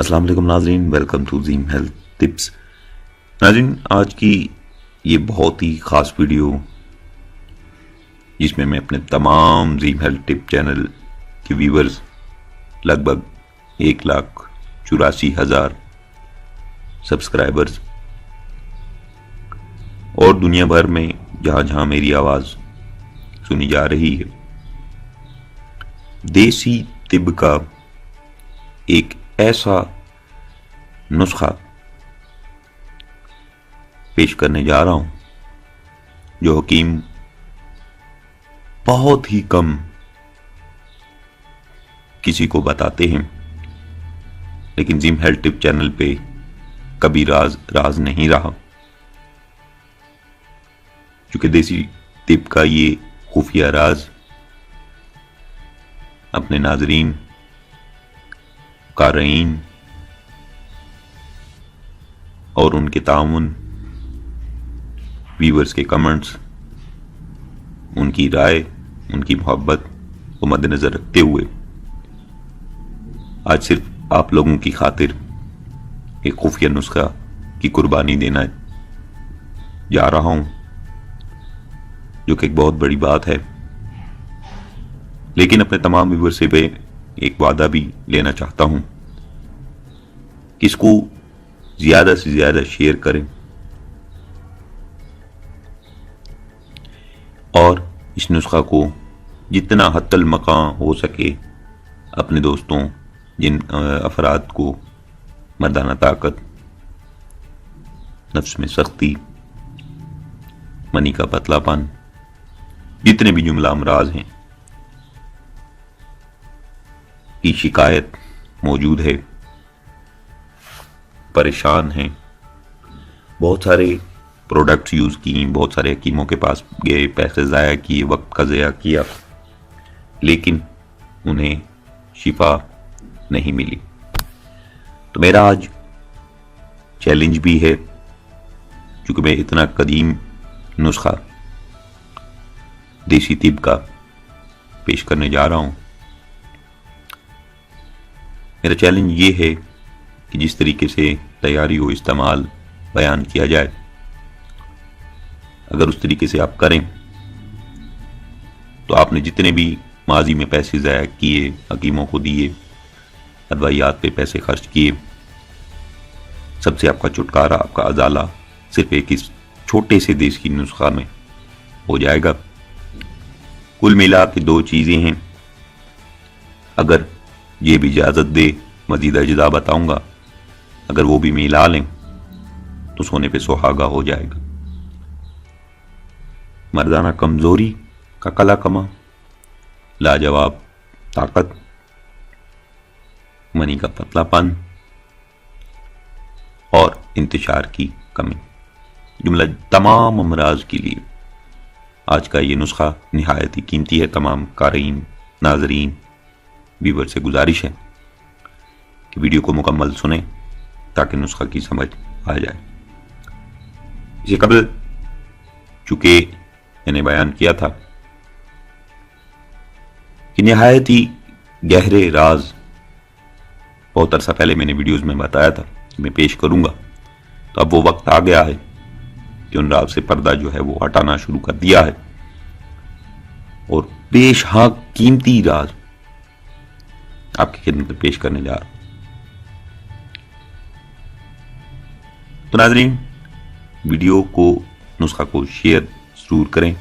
السلام علیکم ناظرین، ویلکم ٹو زیم ہیلتھ ٹپس۔ ناظرین، آج کی یہ بہت ہی خاص ویڈیو جس میں اپنے تمام زیم ہیلتھ ٹپ چینل کے ویورز لگ بھگ 1,84,000 سبسکرائبرز اور دنیا بھر میں جہاں جہاں میری آواز سنی جا رہی ہے، دیسی طب کا ایک ایسا نسخہ پیش کرنے جا رہا ہوں جو حکیم بہت ہی کم کسی کو بتاتے ہیں، لیکن زیم ہیلتھ ٹپ چینل پہ کبھی راز نہیں رہا، کیونکہ دیسی طب کا یہ خفیہ راز اپنے ناظرین، قارئین اور ان کے تعاون، ویورز کے کمنٹس، ان کی رائے، ان کی محبت کو مد نظر رکھتے ہوئے آج صرف آپ لوگوں کی خاطر ایک خفیہ نسخہ کی قربانی دینا جا رہا ہوں، جو کہ ایک بہت بڑی بات ہے، لیکن اپنے تمام ویور سے میں ایک وعدہ بھی لینا چاہتا ہوں کہ اس کو زیادہ سے زیادہ شیئر کریں اور اس نسخہ کو جتنا حتی المقام ہو سکے اپنے دوستوں، جن افراد کو مردانہ طاقت، نفس میں سختی، منی کا پتلا پن، جتنے بھی جملہ امراض ہیں کی شکایت موجود ہے، پریشان ہیں، بہت سارے پروڈکٹس یوز کی، بہت سارے حکیموں کے پاس گئے، پیسے ضائع کیے، وقت کا ضائع کیا، لیکن انہیں شفا نہیں ملی۔ تو میرا آج چیلنج بھی ہے، چونکہ میں اتنا قدیم نسخہ دیسی طب کا پیش کرنے جا رہا ہوں۔ میرا چیلنج یہ ہے کہ جس طریقے سے تیاری و استعمال بیان کیا جائے، اگر اس طریقے سے آپ کریں تو آپ نے جتنے بھی ماضی میں پیسے ضائع کیے، حکیموں کو دیے، ادویات پہ پیسے خرچ کیے، سب سے آپ کا چھٹکارا، آپ کا ازالہ صرف ایک اس چھوٹے سے دیسی نسخہ میں ہو جائے گا۔ کل ملا کے دو چیزیں ہیں، اگر یہ بھی اجازت دے مزید اجزاء بتاؤں گا، اگر وہ بھی ملا لیں تو سونے پہ سہاگا ہو جائے گا۔ مردانہ کمزوری کا کلا کما، لاجواب طاقت، منی کا پتلا پن اور انتشار کی کمی، جملہ تمام امراض کے لیے آج کا یہ نسخہ نہایت ہی قیمتی ہے۔ تمام قارئین، ناظرین، ویور سے گزارش ہے کہ ویڈیو کو مکمل سنیں تاکہ نسخہ کی سمجھ آ جائے۔ اسے قبل چونکہ میں نے بیان کیا تھا کہ نہایت ہی گہرے راز بہت عرصہ پہلے میں نے ویڈیوز میں بتایا تھا کہ میں پیش کروں گا، تو اب وہ وقت آ گیا ہے کہ ان راز سے پردہ جو ہے وہ ہٹانا شروع کر دیا ہے اور بیش حق قیمتی راز آپ کی خدمت میں پیش کرنے جا رہا ہوں۔ تو ناظرین، ویڈیو کو، نسخہ کو شیئر ضرور کریں۔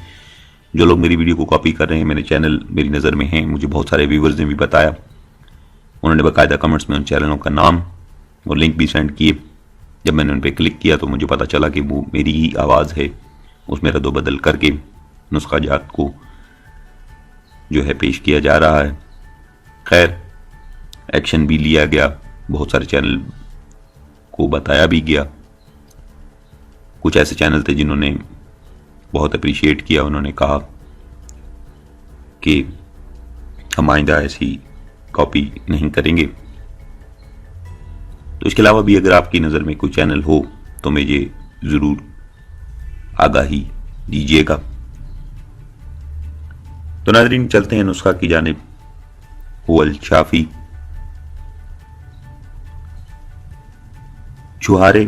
جو لوگ میری ویڈیو کو کاپی کر رہے ہیں، میرے چینل میری نظر میں ہیں، مجھے بہت سارے ویورز نے بھی بتایا، انہوں نے باقاعدہ کمنٹس میں ان چینلوں کا نام اور لنک بھی سینڈ کیے۔ جب میں نے ان پہ کلک کیا تو مجھے پتا چلا کہ وہ میری ہی آواز ہے، اس میں رد و بدل کر کے نسخہ جات کو جو ہے پیش کیا جا رہا ہے۔ خیر، ایکشن بھی لیا گیا، بہت سارے چینل کو بتایا بھی گیا، کچھ ایسے چینل تھے جنہوں نے بہت اپریشیٹ کیا، انہوں نے کہا کہ ہم آئندہ ایسی کاپی نہیں کریں گے۔ تو اس کے علاوہ بھی اگر آپ کی نظر میں کوئی چینل ہو تو مجھے ضرور آگاہی دیجیے گا۔ تو ناظرین، چلتے ہیں نسخہ کی جانب۔ هو الشافی छुहारे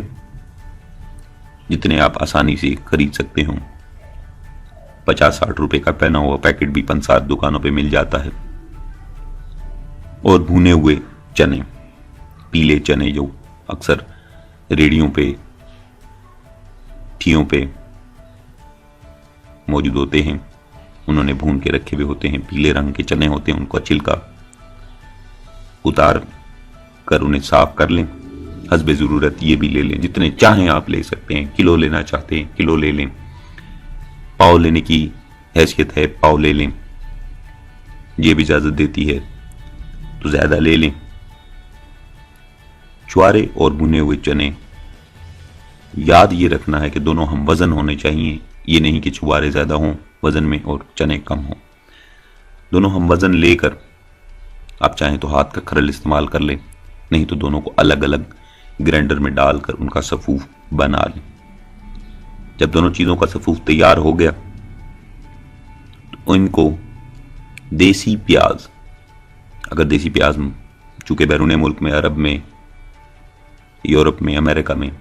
जितने आप आसानी से खरीद सकते हो, 50-60 रुपए का पहना हुआ पैकेट भी 5-7 दुकानों पे मिल जाता है। और भुने हुए चने, पीले चने जो अक्सर रेडियों पे, ठियों पे मौजूद होते हैं, उन्होंने भून के रखे हुए होते हैं, पीले रंग के चने होते हैं, उनको छिलका उतार कर उन्हें साफ कर लें। हस्बे ज़रूरत ये भी ले लें, जितने चाहें आप ले सकते हैं। किलो लेना चाहते हैं किलो ले लें, पाव लेने की हैसियत है पाव ले लें, ये भी इजाज़त देती है तो ज़्यादा ले लें। छुहारे और भुने हुए चने, याद ये रखना है कि दोनों हम वज़न होने चाहिए, ये नहीं कि छुहारे ज़्यादा हों वज़न में और चने कम हों। दोनों हम वज़न लेकर, आप चाहें तो हाथ का खरल इस्तेमाल कर लें, नहीं तो दोनों को अलग अलग ग्राइंडर में डालकर उनका सफूफ बना लें। जब दोनों चीज़ों का सफूफ तैयार हो गया तो इनको देसी प्याज, अगर देसी प्याज चूँकि बैरून मुल्क में, अरब में, यूरोप में, अमेरिका में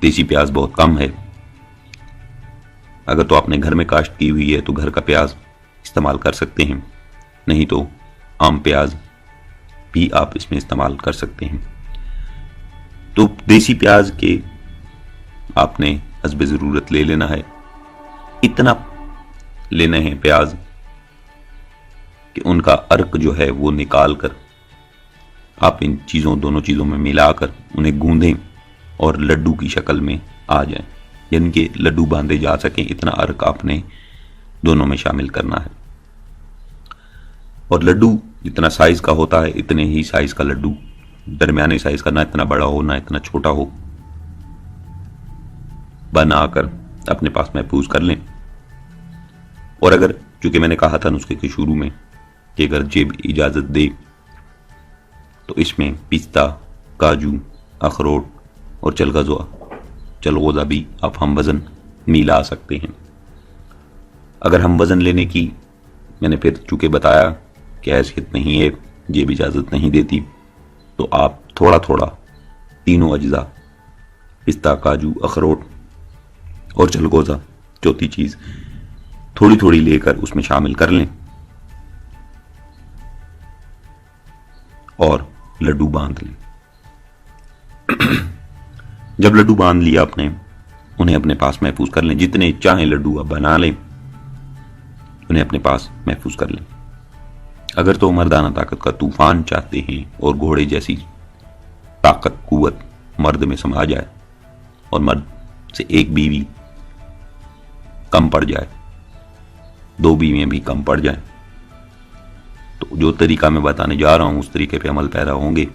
देसी प्याज बहुत कम है, अगर तो आपने घर में काश्त की हुई है तो घर का प्याज इस्तेमाल कर सकते हैं, नहीं तो आम प्याज भी आप इसमें इस्तेमाल कर सकते हैं। तो देसी प्याज के आपने हस्बे ज़रूरत ले लेना है। इतना लेना है प्याज कि उनका अर्क जो है वो निकाल कर आप इन चीज़ों, दोनों चीज़ों में मिलाकर उन्हें गूंदें और लड्डू की शक्ल में आ जाएं, यानी कि लड्डू बांधे जा सकें। इतना अर्क आपने दोनों में शामिल करना है। और लड्डू जितना साइज का होता है इतने ही साइज का लड्डू, दरमियाने साइज का, ना इतना बड़ा हो ना इतना छोटा हो, बनाकर अपने पास महफूज कर लें। और अगर, चूंकि मैंने कहा था नुस्खे के शुरू में कि अगर जेब इजाज़त दे तो इसमें पिस्ता, काजू, अखरोट और चलगोज़ा भी आप हम वज़न मिला सकते हैं। अगर हम वज़न लेने की, मैंने फिर चूंकि बताया कि हैसियत नहीं है, जेब इजाज़त नहीं देती, तो आप थोड़ा थोड़ा तीनों अज्जा, पिस्ता, काजू, अखरोट और चलगोज़ा, चौथी चीज़, थोड़ी थोड़ी लेकर उसमें शामिल कर लें और लड्डू बांध लें। जब लड्डू बांध लिया आपने, उन्हें अपने पास महफूज कर लें। जितने चाहें लड्डू आप बना लें, उन्हें अपने पास महफूज कर लें। अगर तो मर्दाना ताकत का तूफान चाहते हैं और घोड़े जैसी ताकत, कुव्वत मर्द में समा जाए और मर्द से एक बीवी कम पड़ जाए, 2 बीवियां भी कम पड़ जाएं, तो जो तरीका मैं बताने जा रहा हूं उस तरीके पे अमल पैरा होंगे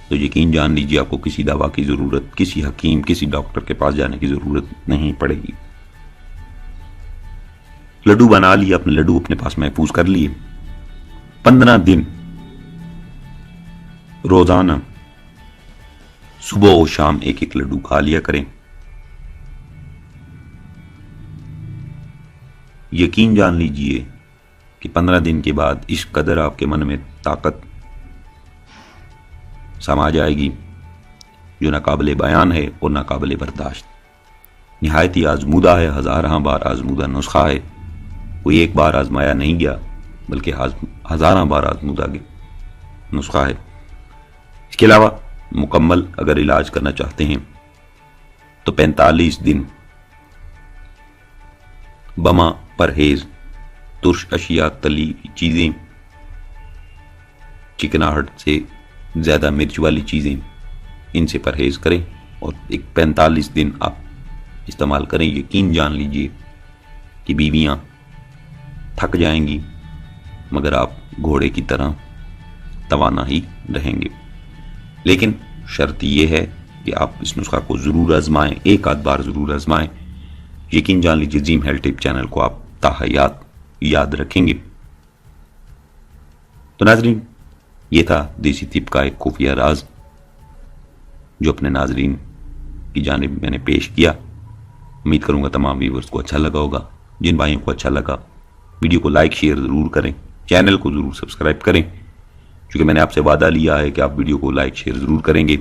तो यकीन जान लीजिए आपको किसी दवा की ज़रूरत, किसी हकीम, किसी डॉक्टर के पास जाने की ज़रूरत नहीं पड़ेगी। लड्डू बना लिए, अपने लड्डू अपने पास महफूज कर लिए। 15 दिन रोजाना सुबह और शाम एक एक लड्डू खा लिया करें। यकीन जान लीजिए कि 15 दिन के बाद इस कदर आपके मन में ताकत समा जाएगी जो नाकाबिले बयान है और नाकाबिले बर्दाश्त। निहायत ही आजमूदा है, हज़ारों बार आजमूदा नुस्खा है, कोई एक बार आजमाया नहीं गया बल्कि हज़ारों बार आजमूदा नुस्खा है। इसके अलावा मुकम्मल अगर इलाज करना चाहते हैं तो 45 दिन बमा, परहेज, तुर्श अशिया, तली चीज़ें, चिकनाहट से ज़्यादा मिर्च वाली चीज़ें, इनसे परहेज करें और एक 45 दिन आप इस्तेमाल करें। यकीन जान लीजिए कि बीवियाँ थक जाएंगी मगर आप घोड़े की तरह तवाना ही रहेंगे। लेकिन शर्त यह है कि आप इस नुस्खा को ज़रूर आजमाएं, एक आध बार ज़रूर आजमाएं। यकीन जान लीजिए जीम हेल्थ टिप चैनल को आप ताहयात याद रखेंगे। तो नाजरीन, ये था देसी तिप का एक खुफिया राज जो अपने नाजरीन की जानिब मैंने पेश किया। उम्मीद करूंगा तमाम व्यूवर्स को अच्छा लगा होगा। जिन भाइयों को अच्छा लगा वीडियो को लाइक शेयर ज़रूर करें, चैनल को ज़रूर सब्सक्राइब करें, क्योंकि मैंने आपसे वादा लिया है कि आप वीडियो को लाइक शेयर ज़रूर करेंगे।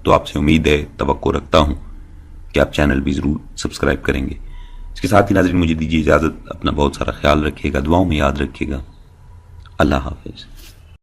تو آپ سے امید ہے، توقع رکھتا ہوں کہ آپ چینل بھی ضرور سبسکرائب کریں گے۔ اس کے ساتھ ہی ناظرین مجھے دیجیے اجازت، اپنا بہت سارا خیال رکھیے گا، دعاؤں میں یاد رکھیے گا۔ اللہ حافظ۔